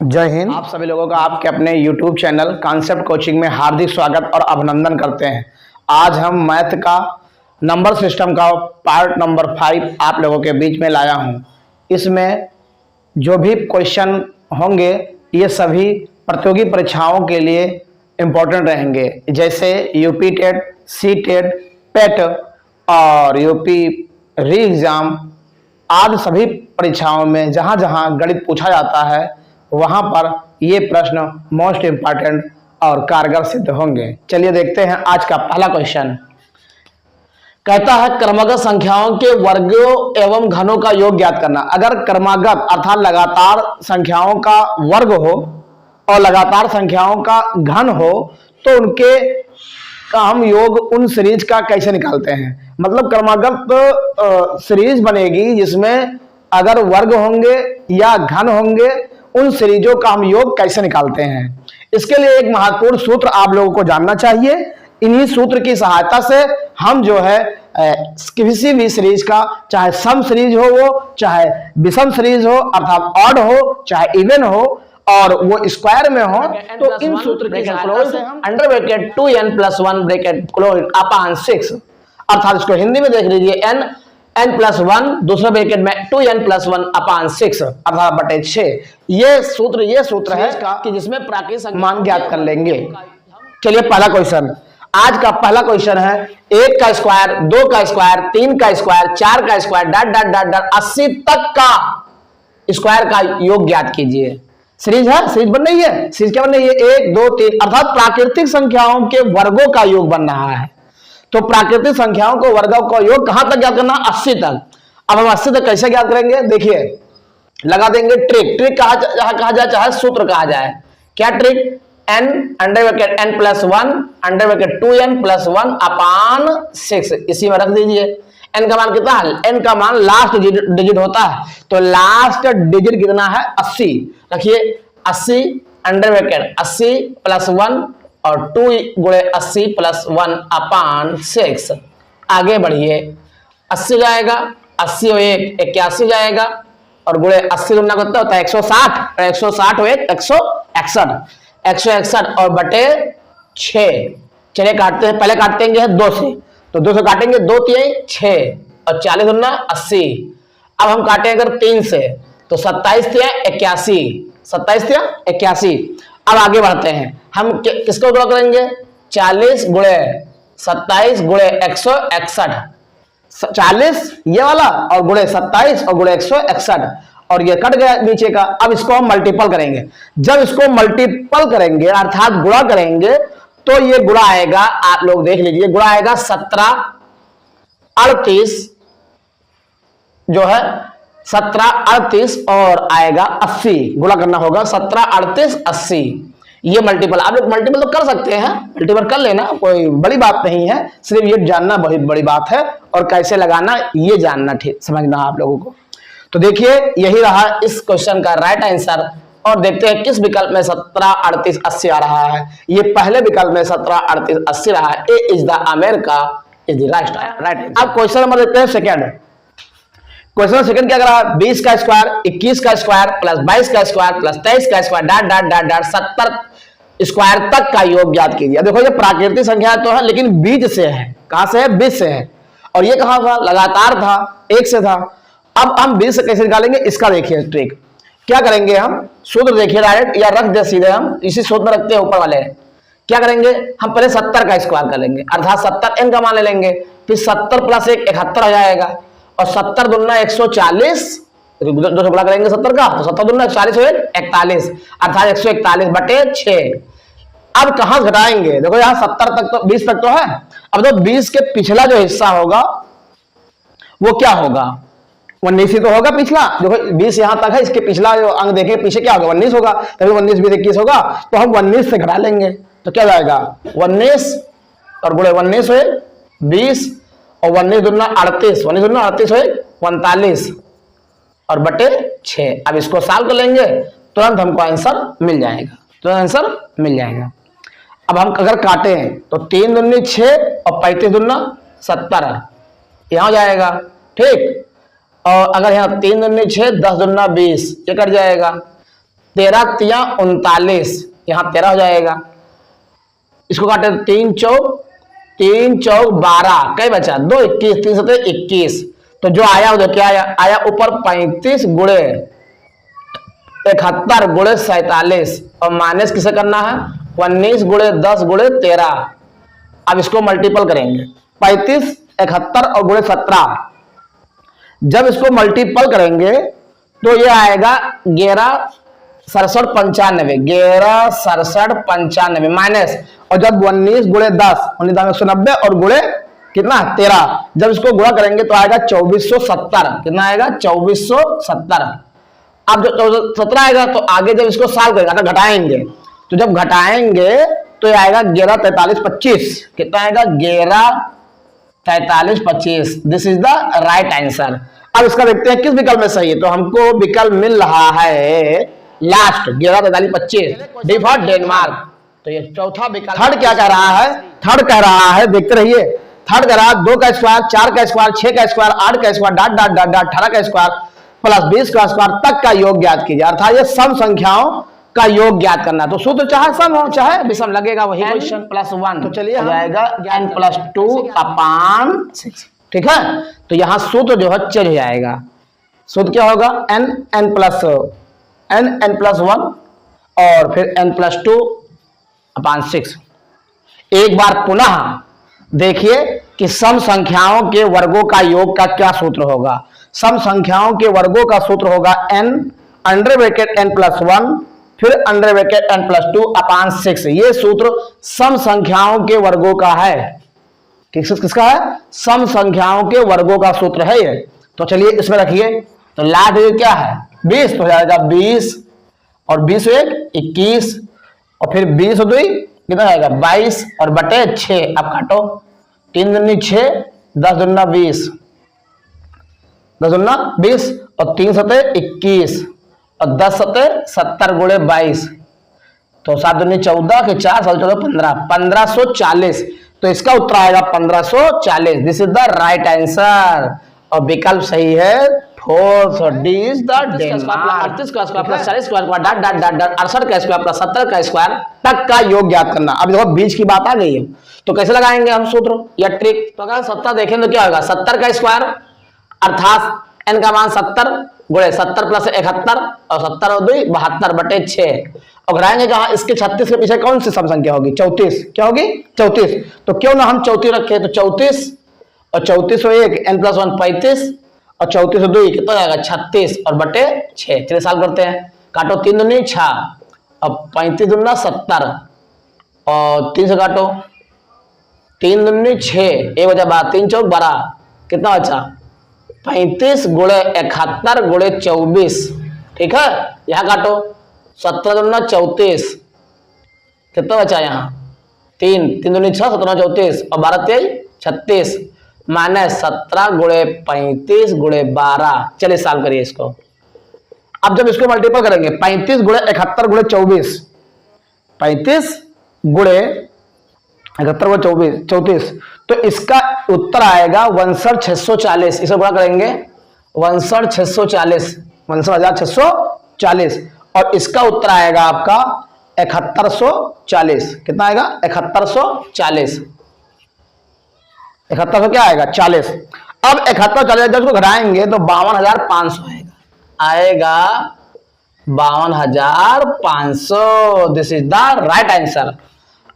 जय हिंद। आप सभी लोगों का आपके अपने YouTube चैनल कॉन्सेप्ट कोचिंग में हार्दिक स्वागत और अभिनंदन करते हैं। आज हम मैथ का नंबर सिस्टम का पार्ट नंबर 5 आप लोगों के बीच में लाया हूं। इसमें जो भी क्वेश्चन होंगे ये सभी प्रतियोगी परीक्षाओं के लिए इम्पोर्टेंट रहेंगे, जैसे यूपी टेट, सी टेट, पेट और यूपी री एग्ज़ाम आदि सभी परीक्षाओं में जहां जहां गणित पूछा जाता है वहां पर ये प्रश्न मोस्ट इम्पॉर्टेंट और कारगर सिद्ध होंगे। चलिए देखते हैं आज का पहला क्वेश्चन। कहता है क्रमागत संख्याओं के वर्गों एवं घनों का योग ज्ञात करना। अगर क्रमागत अर्थात लगातार संख्याओं का वर्ग हो और लगातार संख्याओं का घन हो तो उनके का हम योग उन सीरीज का कैसे निकालते हैं। मतलब क्रमागत सीरीज बनेगी जिसमें अगर वर्ग होंगे या घन होंगे, उन सीरीजों का हम योग कैसे निकालते हैं। इसके लिए एक महत्वपूर्ण सूत्र आप लोगों को जानना चाहिए। इन्हीं सूत्र की सहायता से हम जो है किसी भी सीरीज का, चाहे सम सीरीज हो वो, चाहे विषम सीरीज हो अर्थात ऑड हो, चाहे इवन हो और वो स्क्वायर में हो, तो इन सूत्र की सहायता से हम under bracket 2n + 1 bracket close upon 6 अर्थात इसको हिंदी में देख लीजिए n + 1 दूसरे ब्रैकेट में 2n + 1 अपॉन 6 अर्थात बटे 6। ये सूत्र है कि जिसमें प्राकृतिक मान ज्ञात कर लेंगे। चलिए पहला क्वेश्चन, आज का पहला क्वेश्चन है 1 का स्क्वायर, 2 का स्क्वायर, 3 का स्क्वायर, 4 का square dot dot dot dot 80 तक का स्क्वायर का योग ज्ञात कीजिए। सीरीज है, सीरीज बन रही है। सीरीज क्या बन रही है? 1 2 3 अर्थात प्राकृतिक संख्याओं के वर्गों का योग बन रहा है। तो प्राकृतिक संख्याओं को वर्गों का योग कहां तक ज्ञात करना? 80 तक। अब हम 80 तक कैसे ज्ञात करेंगे? देखिए, लगा देंगे ट्रिक कहा जाए चाहे सूत्र कहा जाए। क्या trick? n under bracket n + 1 under bracket 2n + 1 upon 6 इसी में रख दीजिए। n का मान कितना है? n का मान लास्ट डिजिट होता है, तो लास्ट डिजिट कितना है? 80। रखिए 80 अंडर ब्रैकेट 80 + 1 और 2 × 80 + 1 अपॉन 6। आगे बढ़िए, 80 जाएगा, 80 और 1 81 जाएगा और गुणे 80 गुना कितना होता है? 160 और 160 और 1 161 161 और बटे 6। चलिए काटते हैं, पहले काटेंगे 2 से, तो 2 से काटेंगे 2 3 6 और 40 गुना 80। अब हम काटें अगर 3 से तो 27 × 81 27 × 81। अब आगे बढ़ते हैं, हम किसको गुणा करेंगे? 40 × 27 × 161 40 ये वाला और गुणे 27 और गुणे 161 और ये कट गया नीचे का। अब इसको हम मल्टीपल करेंगे। जब इसको मल्टीपल करेंगे अर्थात गुणा करेंगे तो ये गुणा आएगा, आप लोग देख लीजिए, गुणा आएगा 17 38 जो है 17 38 और आएगा 80। गुणा करना होगा 17 38 80। ये मल्टीपल, आप लोग मल्टीपल तो कर सकते हैं, मल्टीपल कर लेना, कोई बड़ी बात नहीं है। सिर्फ ये जानना बहुत बड़ी बात है और कैसे लगाना ये जानना, ठीक समझना आप लोगों को। तो देखिए यही रहा इस क्वेश्चन का राइट आंसर। और देखते हैं किस विकल्प में 17 38 80 आ रहा है। ये पहले विकल्प में 17 38 80 रहा है। A is the America is the right answer. अब क्वेश्चन नंबर देखते हैं सेकंड। क्वेश्चन सेकंड क्या कर रहा है? 20 का स्क्वायर, 21 का स्क्वायर प्लस 22 का स्क्वायर प्लस 23 का square dot dot dot dot 70 square तक का योग ज्ञात कीजिए। देखो ये प्राकृतिक संख्या तो है लेकिन बीज से है। कहां से है? 20 से है। और ये कहां था? लगातार था, 1 से था। अब हम 20 से कैसे निकालेंगे इसका देखिए ट्रिक। क्या करेंगे हम? सूत्र देखिए डायरेक्ट या रख दे सीधे, हम इसी सूत्र में रखते हैं ऊपर वाले। क्या करेंगे? हम पहले 70 का स्क्वायर कर लेंगे अर्थात 70 n का मान ले लेंगे, फिर 70 + 1 71 हो जाएगा और 70 दूना 140 2 से गुणा करेंगे 70 का, तो 70 दूना 140 हो 41 अर्थात 141 बटे 6। अब कहां घटाएंगे? देखो यहां 70 तक तो 20 तक तो है। अब तो 20 के पिछला जो हिस्सा होगा वो क्या होगा? 19 ही तो होगा पिछला। देखो 20 यहां तक है, इसके पिछला जो अंक देखें पीछे क्या होगा? 19 होगा। तभी 19 20 21 होगा, तो हम 19 से घटा लेंगे तो क्या जाएगा? 19 और गुणे 19 हो 20 और 19 दूना 38 19 दूना 38 हो 45 और बटे 6। अब इसको सॉल्व कर लेंगे, तुरंत हमको आंसर मिल जाएगा, तुरंत आंसर मिल जाएगा। अब हम अगर काटें तो 3 दूनी 6 और 35 दूना 70 यहां हो जाएगा, ठीक। और अगर यहाँ 3 दूनी 6 10 दूना 20 ये कट जाएगा। 13 तिया 39, यहाँ 13 हो जाएगा। इसको काटे 3 चौक 12, कई बचा 2 21, 3 सते 21। तो जो आया उधर क्या आया ऊपर 35 गुणे 71 गुणे 47 और माइनस किसे करना है 19 गुणे 10 गुणे 13। अब इसको मल्टीपल करेंगे 35 71 और गुणे 17। जब इसको मल्टीपल करेंगे तो ये आएगा 11 67 95, 11 67 95 माइनस, और जब 19 गुणे 10 190 और गुणे कितना 13, जब इसको गुणा करेंगे तो आएगा 2470। कितना आएगा 2470। अब जब 17 आएगा तो आगे जब इसको सॉल्व करेंगे तो घटाएंगे, तो जब घटाएंगे तो ये आएगा 11 43 25। कितना आएगा 11 43 25। This is the right answer. अब इसका देखते हैं किस विकल्प में सही है। तो हमको विकल्प मिल रहा है लास्ट 11 43 25, डी फॉर डेनमार्क। तो ये चौथा विकल्प। थर्ड क्या कह रहा है, थर्ड कह रहा है, देखते रहिए। थर्ड कह रहा है 2 का स्क्वायर 4 का स्क्वायर 6 का स्क्वायर 8 का square dot dot dot dot 18 का स्क्वायर प्लस 20 का स्क्वायर तक का योग ज्ञात कीजिए। अर्थात ये सम संख्याओं का योग ज्ञात करना। तो सूत्र चाहे सम हो चाहे विषम लगेगा वही क्वेश्चन +1। तो चलिए हो जाएगा n + 2/6। ठीक है, तो यहाँ सूत्र जो है चेंज हो जाएगा। सूत्र क्या होगा n + 1 और फिर n + 2/6। एक बार पुनः देखिए कि सम संख्याओं के वर्गों का योग का क्या सूत्र होगा। सम संख्याओं के वर्गों का सूत्र होगा n √n + 1 फिर √n + 2/6। ये सूत्र सम संख्याओं के वर्गों का है। किसका है, सम संख्याओं के वर्गों का सूत्र है ये। तो चलिए इसमें रखिए, तो लास्ट क्या है 20, तो हो जाएगा 20 और 20 1 21 और फिर 20 और 2 कितना आएगा 22 और बटे 6। अब काटो 3 दूनी 6 10 दूना 20, 10 दूना 20 और 3 सते 21 और 10 सते 70 गुणे 22, तो 7 दूनी 14 के 4 7 14 15 1540। तो इसका उत्तर आएगा 1540। This is the right answer और विकल्प सही है 4th D is the Denmark. 38 का square plus 40 square dot dot dot dot 68 का स्क्वायर प्लस 70 का स्क्वायर तक का योग ज्ञात करना। अब देखो बीच की बात आ गई है, तो कैसे लगाएंगे हम सूत्र या ट्रिक। तो अगर 70 देखें तो क्या होगा 70 का स्क्वायर अर्थात n का मान 70 गुणे 70 + 71 और 70 और 2 72 बटे 6 और घटाएंगे कहाँ इसके 36 के पीछे कौन सी सम संख्या होगी 34। क्या होगी 34। तो क्यों ना हम 34 रखें, तो 34 और 34 और 1 n + 1 35 और 34 और 2 कितना जाएगा 36 और बटे 6। चलिए सॉल्व करते हैं। काटो 3 दूनी 6 और 35 दूना 70 और 3 से काटो 3 दूनी 6 1 बचा 12 3 चौक 12 कितना बचा 35 गुणे 71 गुणे 24। ठीक है, यहाँ काटो 17 दूना 34 कितना बचा यहाँ 3 3 दूनी 6 17 34 और 12 23 36 माइनस 17 गुणे 35 गुणे 12। चलिए सॉल्व करिए इसको। अब जब इसको मल्टीपल करेंगे 35 गुणे 71 गुणे 24, 35 गुणे 71 गुणे 34, तो इसका उत्तर आएगा 69640। इसे गुणा करेंगे 69640 69640 और इसका उत्तर आएगा आपका 7140। कितना आएगा 7140। 71 क्या आएगा 40। अब 7140 जब इसको घटाएंगे तो 52,500 आएगा 52,500। This is the right answer.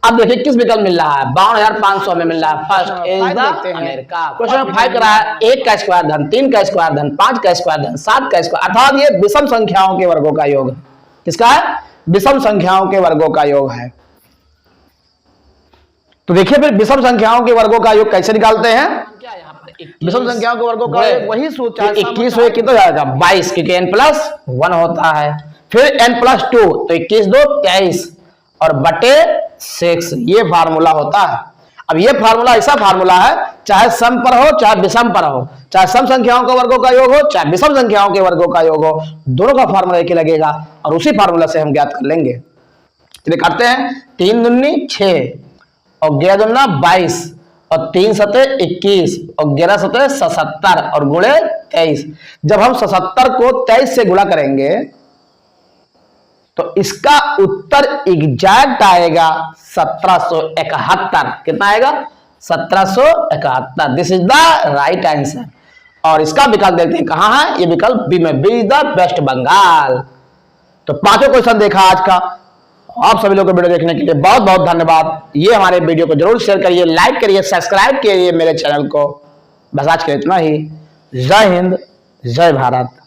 अब देखिए किस विकल्प मिल रहा है 52,500 में मिल रहा है। First is the America. Question 5 करा है 1 का स्क्वायर धन 3 का स्क्वायर धन 5 का स्क्वायर धन 7 का स्क्वायर अर्थात ये विषम संख्याओं के वर्गों का योग। किसका है विषम संख्याओं के वर्गों का योग है। तो देखिए फिर विषम संख्याओं के वर्गों का योग कैसे निकालते हैं। विषम संख्याओं के वर्गों का वही सूत्र 21 हो कितना जाएगा 22 क्योंकि n + 1 होता है। फिर n + 2 तो 21 2 23 और बटे 6 ये फार्मूला होता है। अब ये फार्मूला ऐसा फार्मूला है चाहे सम पर हो चाहे विषम पर हो, चाहे सम संख्याओं के वर्गों का योग हो चाहे विषम संख्याओं के वर्गों का योग हो, दोनों का फार्मूला एक ही लगेगा और उसी फार्मूला से हम ज्ञात कर लेंगे। चलिए करते हैं 3 दूनी 6 और 11 दूना 22 और 3 सते 21 और 11 सते 77 और गुणे 23। जब हम 77 को 23 से गुणा करेंगे तो इसका उत्तर एग्जैक्ट आएगा 1771। कितना आएगा? 1771। This is the right answer. और इसका विकल्प देखते हैं कहां है, ये विकल्प बी में, B is the West Bengal. तो पांचों क्वेश्चन देखा आज का। आप सभी लोगों को वीडियो देखने के लिए बहुत बहुत धन्यवाद। ये हमारे वीडियो को जरूर शेयर करिए, लाइक करिए, सब्सक्राइब करिए मेरे चैनल को। बस आज के इतना ही। जय हिंद, जय भारत।